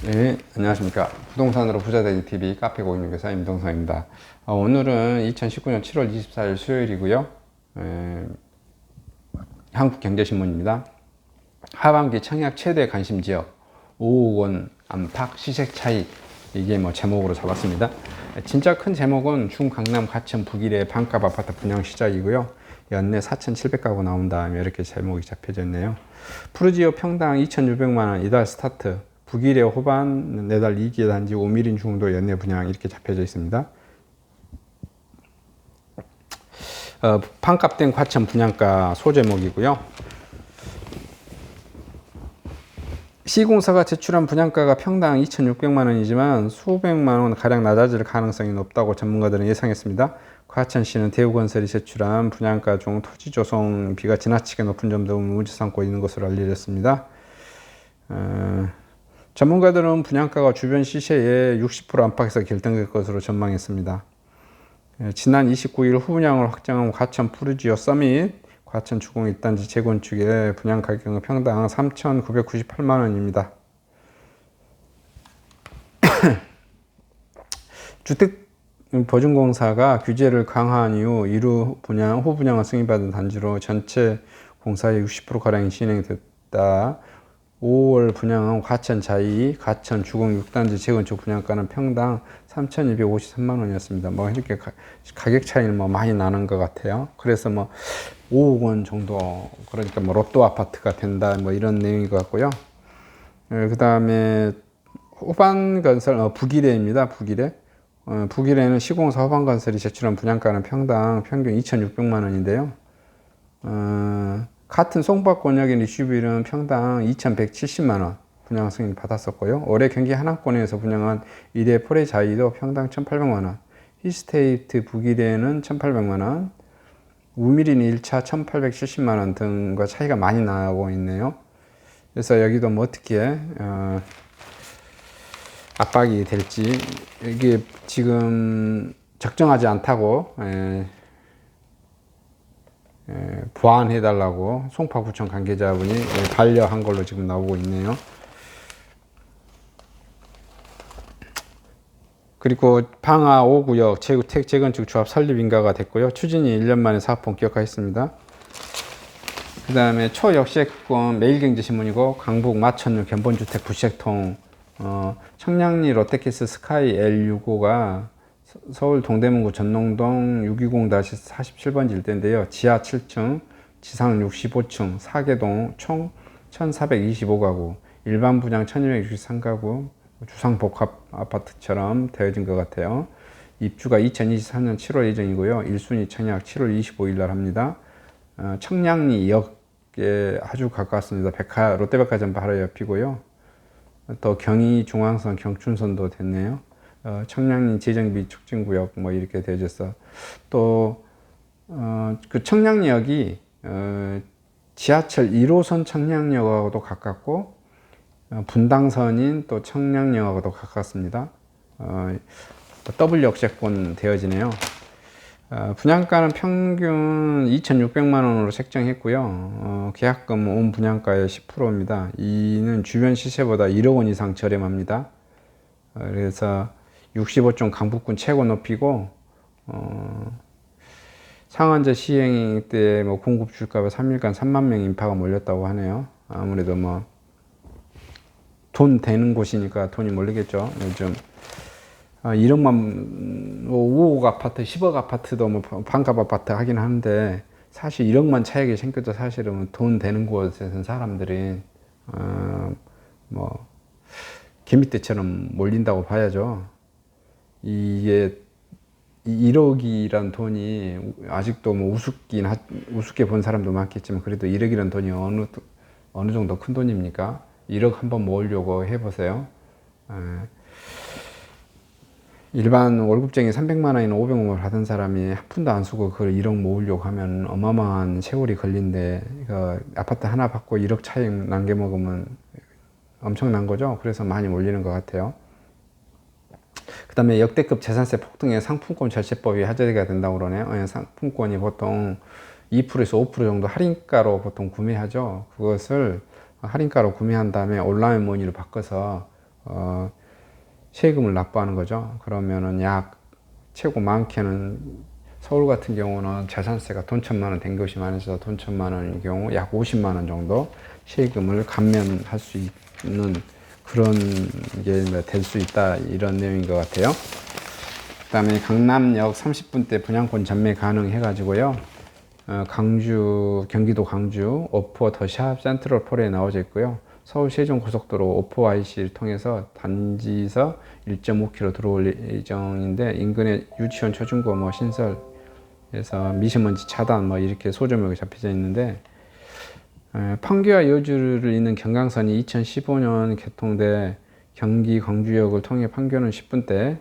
네, 안녕하십니까. 부동산으로 부자되기 TV 카페 고객님께서 임동성입니다. 오늘은 2019년 7월 24일 수요일이고요. 한국경제신문입니다. 하반기 청약 최대 관심 지역 5억 원 안팎 시세 차이, 이게 뭐 제목으로 잡았습니다. 진짜 큰 제목은 중강남 과천 북일의 반값 아파트 분양 시작이고요. 연내 4,700가구 나온다, 이렇게 제목이 잡혀져 있네요. 푸르지오 평당 2,600만 원 이달 스타트, 북일의 호반 내달 2기 단지 5밀린 중도 연내 분양, 이렇게 잡혀져 있습니다. 반값된 과천 분양가 소제목이고요. 시공사가 제출한 분양가가 평당 2,600만 원이지만 수백만 원 가량 낮아질 가능성이 높다고 전문가들은 예상했습니다. 과천시는 대우건설이 제출한 분양가 중 토지 조성비가 지나치게 높은 점 등을 문제 삼고 있는 것으로 알려졌습니다. 전문가들은 분양가가 주변 시세의 60% 안팎에서 결정될 것으로 전망했습니다. 지난 29일 후분양을 확정한 과천 푸르지오 서밋 과천 주공 1단지 재건축의 분양 가격은 평당 3,998만 원입니다. 주택보증공사가 규제를 강화한 이후 이루 분양, 후분양을 승인받은 단지로 전체 공사의 60%가량이 진행됐다. 5월 분양한 과천 자이, 과천 주공 6단지 재건축 분양가는 평당 3,253만 원이었습니다. 뭐 이렇게 가격 차이는 뭐 많이 나는 것 같아요. 그래서 뭐 5억 원 정도, 그러니까 뭐 로또 아파트가 된다, 뭐 이런 내용인 것 같고요. 그 다음에 호반건설, 북일해입니다. 북일해. 북일해는 시공사 호반건설이 제출한 분양가는 평균 2,600만 원인데요. 같은 송파권역인 리슈빌은 평당 2,170만 원 분양 승인 받았었고요. 올해 경기 하남권에서 분양한 이대 포레자이도 평당 1,800만 원, 힐스테이트 북일해는 1,800만 원, 우미린 1차 1,870만 원 등과 차이가 많이 나고 있네요. 그래서 여기도 뭐 어떻게 압박이 될지, 이게 지금 적정하지 않다고 보완해달라고 송파구청 관계자분이 반려한 걸로 지금 나오고 있네요. 그리고 방화 5구역 재건축 조합 설립 인가가 됐고요. 추진이 1년 만에 사업 본격화했습니다. 그 다음에 초역세권 매일경제신문이고, 강북 마천루 견본주택 부시액통, 청량리 롯데캐슬 스카이 L65가 서울 동대문구 전농동 620-47번지 일대인데요. 지하 7층, 지상 65층, 4개동 총 1,425가구, 일반 분양 1,263가구, 주상복합 아파트처럼 되어진 것 같아요. 입주가 2023년 7월 예정이고요. 1순위 청약 7월 25일 날 합니다. 청량리역에 아주 가깝습니다. 롯데백화점 바로 옆이고요. 또 경의중앙선, 경춘선도 됐네요. 청량리 재정비 촉진구역 뭐 이렇게 되어져서, 또 그 청량리역이 지하철 1호선 청량역하고도 가깝고 분당선인 또 청량역하고도 가깝습니다. 더블 역세권 되어지네요. 분양가는 평균 2,600만 원으로 책정했고요. 계약금 온 분양가의 10%입니다. 이는 주변 시세보다 1억 원 이상 저렴합니다. 그래서 65종 강북군 최고 높이고, 상한제 시행 때 뭐 공급 줄까봐 3일간 3만 명 인파가 몰렸다고 하네요. 아무래도 뭐 돈 되는 곳이니까 돈이 몰리겠죠. 요즘 1억만, 5억 아파트, 10억 아파트도 뭐 반값 아파트 하긴 하는데, 사실 1억만 차익이 생겨도 사실은 돈 되는 곳에서는 사람들이 뭐 개미떼처럼 몰린다고 봐야죠. 이게 1억이란 돈이 아직도 뭐 우습게 본 사람도 많겠지만, 그래도 1억이란 돈이 어느 정도 큰 돈입니까? 1억 한번 모으려고 해보세요. 일반 월급쟁이 300만 원이나 500만 원 받은 사람이 한 푼도 안 쓰고 그걸 1억 모으려고 하면 어마어마한 세월이 걸린데, 아파트 하나 받고 1억 차익 남겨 먹으면 엄청난 거죠. 그래서 많이 몰리는 것 같아요. 그 다음에 역대급 재산세 폭등에 상품권 절세법이 화제가 된다고 그러네요. 상품권이 보통 2%에서 5% 정도 할인가로 보통 구매하죠. 그것을 할인가로 구매한 다음에 온라인 머니로 바꿔서 세금을 납부하는 거죠. 그러면은 약 최고 많게는 서울 같은 경우는 재산세가 돈 1,000만 원 된 것이 많아서 돈 1,000만 원의 경우 약 50만 원 정도 세금을 감면할 수 있는 그런 게 될 수 있다, 이런 내용인 것 같아요. 그 다음에 강남역 30분대 분양권 전매 가능해 가지고요. 강주, 경기도 강주 오포 더샵 센트럴폴에 나와져 있고요. 서울 세종 고속도로 오포 IC를 통해서 단지에서 1.5km 들어올 예정인데, 인근에 유치원, 초중고 뭐 신설해서 미세먼지 차단 뭐 이렇게 소조목이 잡혀져 있는데, 판교와 여주를 잇는 경강선이 2015년 개통돼 경기 광주역을 통해 판교는 10분대,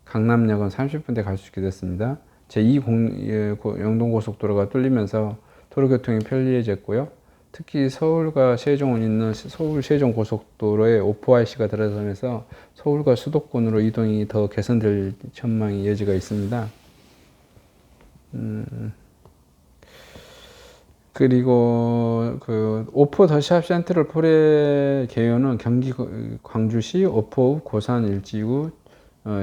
강남역은 30분대 갈 수 있게 됐습니다. 제2 영동고속도로가 뚫리면서 도로교통이 편리해졌고요. 특히 서울과 세종을 잇는 서울 세종 고속도로에 오포IC가 들어서면서 서울과 수도권으로 이동이 더 개선될 전망이 여지가 있습니다. 그리고 그 오포 더샵 센트럴폴의 개요는 경기 광주시 오포 고산 일지구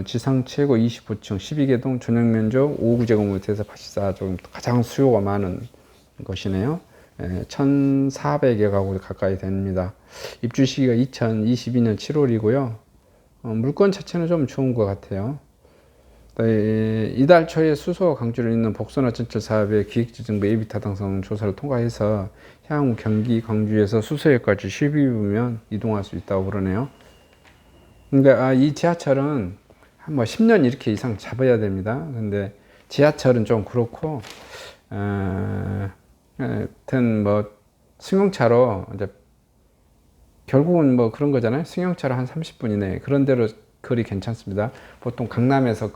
지상 최고 29층 12개동 전용 면적 5구제곱미터에서 84종, 가장 수요가 많은 것이네요. 1,400여 가구 가까이 됩니다. 입주 시기가 2022년 7월이고요. 물건 자체는 좀 좋은 것 같아요. 이달 초에 수소 강주를 잇는 복선화 전철 사업의 기획재정부 예비 타당성 조사를 통과해서 향후 경기 광주에서 수서역까지 12분면 이동할 수 있다고 그러네요. 그러니까 이 지하철은 한 뭐 10년 이렇게 이상 잡아야 됩니다. 근데 지하철은 좀 그렇고, 하여튼 뭐 승용차로 이제 결국은 뭐 그런 거잖아요. 승용차로 한 30분 이내 그런 데로 거리 괜찮습니다. 보통 강남에서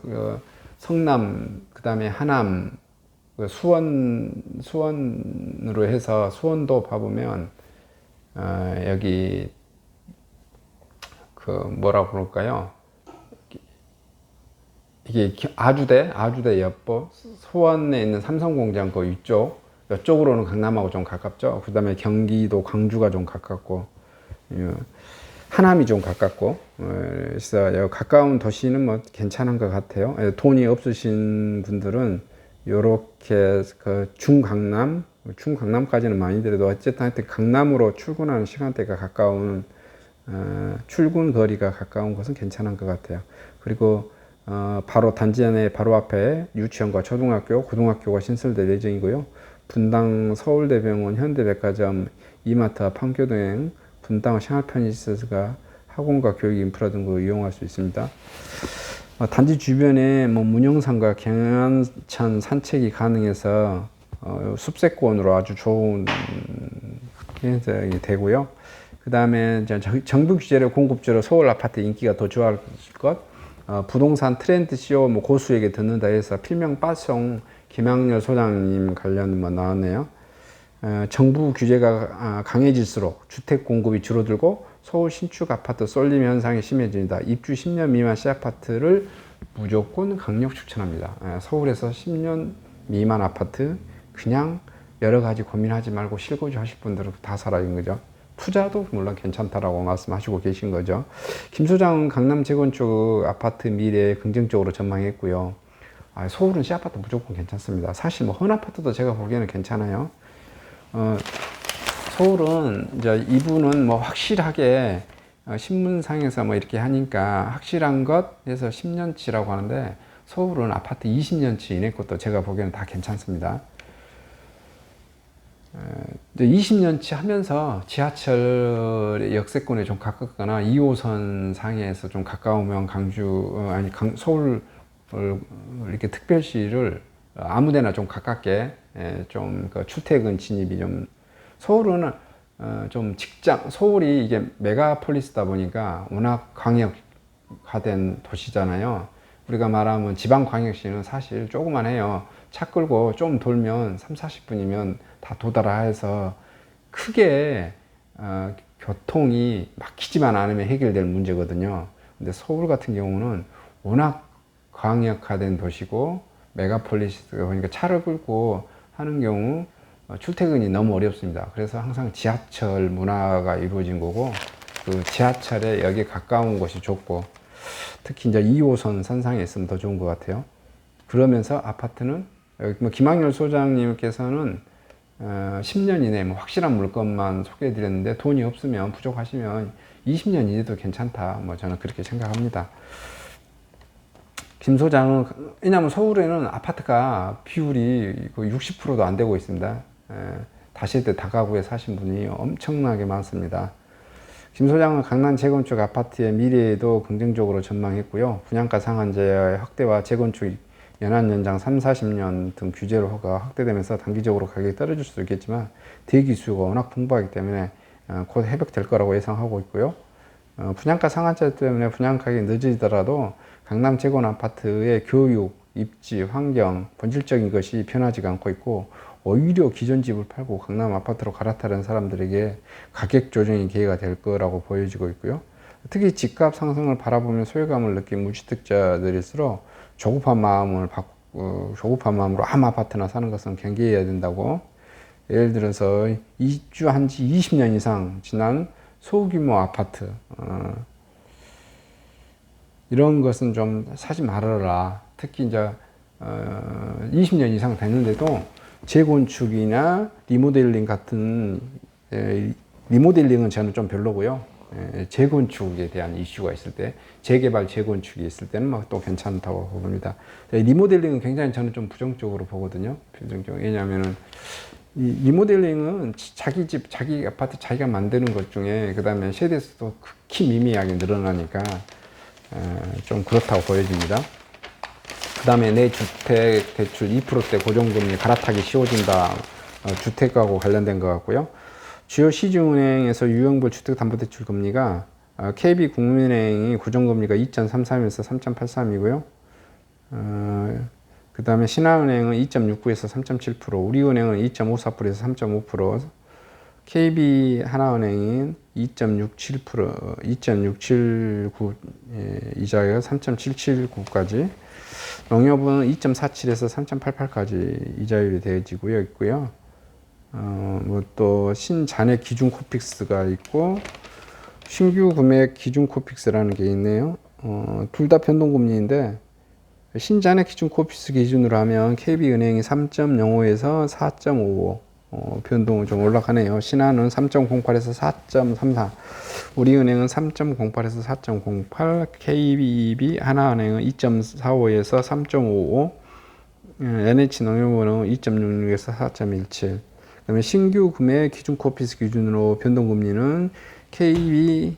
성남, 그 다음에 하남, 수원으로 해서 수원도 봐보면 여기 그 뭐라 그럴까요? 이게 아주대 옆부 수원에 있는 삼성공장 그 이쪽으로는 강남하고 좀 가깝죠. 그 다음에 경기도 광주가 좀 가깝고, 하남이 좀 가깝고, 그래서 가까운 도시는 뭐 괜찮은 것 같아요. 돈이 없으신 분들은 요렇게 그 중강남까지는 많이 들어도 어쨌든 하여튼 강남으로 출근하는 시간대가 가까운, 출근 거리가 가까운 것은 괜찮은 것 같아요. 그리고 바로 단지 안에 바로 앞에 유치원과 초등학교, 고등학교가 신설될 예정이고요. 분당 서울대병원, 현대백화점, 이마트와 판교동 등 분당 생활편의시설과 학원과 교육 인프라 등을 이용할 수 있습니다. 단지 주변에 뭐 문영산과 경안천 산책이 가능해서 숲세권으로 아주 좋은 현상이 되고요. 그 다음에 정부 규제로 공급제로 서울 아파트 인기가 더 좋아질 것. 부동산 트렌드 CEO 뭐 고수에게 듣는다 해서 필명 빠송 김학렬 소장님 관련 뭐 나왔네요. 정부 규제가 강해질수록 주택 공급이 줄어들고 서울 신축 아파트 쏠림 현상이 심해집니다. 입주 10년 미만 C아파트를 무조건 강력 추천합니다. 서울에서 10년 미만 아파트 그냥 여러 가지 고민하지 말고 실거주 하실 분들은 다 살아있는 거죠. 투자도 물론 괜찮다라고 말씀하시고 계신 거죠. 김 소장은 강남 재건축 아파트 미래에 긍정적으로 전망했고요. 서울은 C아파트 무조건 괜찮습니다. 사실 뭐 헌아파트도 제가 보기에는 괜찮아요. 서울은 이제 이분은 뭐 확실하게 신문상에서 뭐 이렇게 하니까 확실한 것 해서 10년치라고 하는데, 서울은 아파트 20년치 이내 것도 제가 보기에는 다 괜찮습니다. 20년치 하면서 지하철 역세권에 좀 가깝거나 2호선 상에서 좀 가까우면 서울 이렇게 특별시를 아무데나 좀 가깝게 좀 그 출퇴근 진입이 좀, 서울은 좀 서울이 이게 메가폴리스다 보니까 워낙 광역화된 도시잖아요. 우리가 말하면 지방광역시는 사실 조그만해요. 차 끌고 좀 돌면 30-40분이면 다 도달해서 크게 교통이 막히지만 않으면 해결될 문제거든요. 근데 서울 같은 경우는 워낙 광역화된 도시고 메가폴리스가 보니까 차를 끌고 하는 경우 출퇴근이 너무 어렵습니다. 그래서 항상 지하철 문화가 이루어진 거고, 그 지하철에 여기 가까운 곳이 좋고, 특히 이제 2호선 선상에 있으면 더 좋은 것 같아요. 그러면서 아파트는 여기 뭐 김학렬 소장님께서는 10년 이내 뭐 확실한 물건만 소개해 드렸는데, 돈이 없으면 부족하시면 20년 이내도 괜찮다, 뭐 저는 그렇게 생각합니다. 김 소장은, 왜냐하면 서울에는 아파트가 비율이 60%도 안 되고 있습니다. 다세대 다가구에 사신 분이 엄청나게 많습니다. 김 소장은 강남 재건축 아파트의 미래에도 긍정적으로 전망했고요. 분양가 상한제 확대와 재건축 연한 연장 3, 40년 등 규제로 허가 확대되면서 단기적으로 가격이 떨어질 수도 있겠지만, 대기 수요가 워낙 풍부하기 때문에 곧 회복될 거라고 예상하고 있고요. 분양가 상한제 때문에 분양가격이 늦어지더라도 강남 재건 아파트의 교육, 입지, 환경, 본질적인 것이 변하지가 않고 있고, 오히려 기존 집을 팔고 강남 아파트로 갈아타는 사람들에게 가격 조정의 기회가 될 거라고 보여지고 있고요. 특히 집값 상승을 바라보며 소외감을 느낀 무주택자들일수록 조급한 마음으로 아무 아파트나 사는 것은 경계해야 된다고. 예를 들어서 입주한 지 20년 이상 지난 소규모 아파트, 이런 것은 좀 사지 말아라. 특히 이제 20년 이상 됐는데도 재건축이나 리모델링 같은, 리모델링은 저는 좀 별로고요. 재건축에 대한 이슈가 있을 때, 재개발 재건축이 있을 때는 막 또 괜찮다고 봅니다. 리모델링은 굉장히 저는 좀 부정적으로 보거든요. 부정적으로. 왜냐하면은 이 리모델링은 자기 집, 자기 아파트 자기가 만드는 것 중에 그 다음에 세대수도 극히 미미하게 늘어나니까 좀 그렇다고 보여집니다. 그 다음에 내 주택 대출 2%대 고정금리 갈아타기 쉬워진다. 주택하고 관련된 것 같고요. 주요 시중은행에서 유형별 주택담보대출 금리가 KB국민은행이 고정금리가 2.33에서 3.83이고요. 그 다음에 신한은행은 2.69에서 3.7%, 우리은행은 2.54%에서 3.5%, KB하나은행인 2.67%, 2.679 이자가 3.779까지, 농협은 2.47에서 3.88까지 이자율이 되어지고요 있고요. 뭐 또 신잔해 기준 코픽스가 있고 신규 구매 기준 코픽스라는 게 있네요. 둘 다 변동금리인데, 신잔해 기준 코픽스 기준으로 하면 KB은행이 3.05에서 4.55, 변동은 좀 올라가네요. 신한은 3.08에서 4.34, 우리은행은 3.08에서 4.08, KB 하나은행은 2.45에서 3.55, NH농협은행은 2.66에서 4.17. 그다음에 신규 구매 기준 코피스 기준으로 변동금리는 KB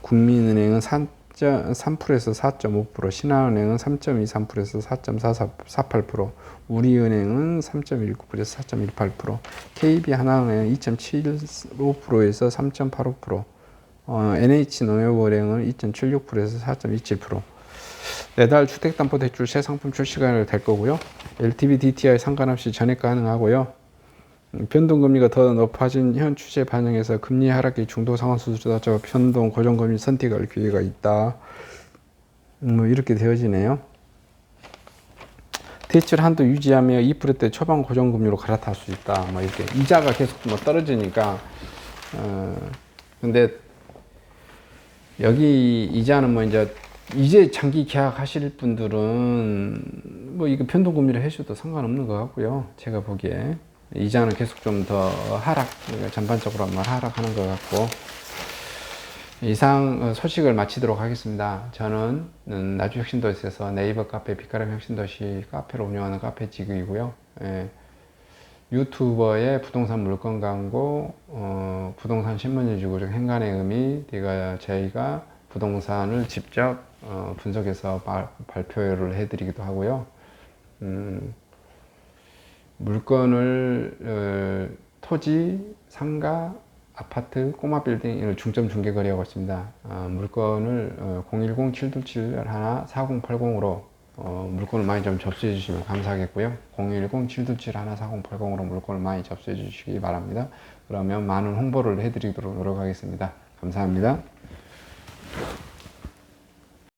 국민은행은 3%에서 4.5%, 신한은행은 3.23%에서 4.48%, 우리은행은 3.19%에서 4.18%, KB 하나은행은 2.75%에서 3.85%, NH농협은행은 2.76%에서 4.27%. 매달 주택담보대출 새 상품 출시가 될 거고요. LTV, DTI 상관없이 전액 가능하고요. 변동금리가 더 높아진 현 추세 반영해서 금리 하락기 중도 상환 수수자 변동 고정금리 선택할 기회가 있다. 뭐 이렇게 되어지네요. 대출 한도 유지하며 2%대 초반 고정금리로 갈아탈 수 있다. 뭐 이렇게 이자가 계속 뭐 떨어지니까. 근데 여기 이자는 뭐 이제 장기 계약하실 분들은 뭐 이거 변동금리를 해줘도 상관없는 것 같고요. 제가 보기에 이자는 계속 좀 더 전반적으로 하락하는 것 같고. 이상 소식을 마치도록 하겠습니다. 저는 나주혁신도시에서 네이버 카페 빛가람 혁신도시 카페를 운영하는 카페 직이고요. 유튜버의 부동산 물건 광고, 부동산 신문지 주구적 행간의 의미, 저희가 부동산을 직접 분석해서 발표를 해드리기도 하고요. 물건을 토지, 상가, 아파트, 꼬마 빌딩을 중점 중개 거래하고 있습니다. 물건을 010-727-4080으로 물건을 많이 좀 접수해 주시면 감사하겠고요. 010-727-4080으로 물건을 많이 접수해 주시기 바랍니다. 그러면 많은 홍보를 해드리도록 노력하겠습니다. 감사합니다.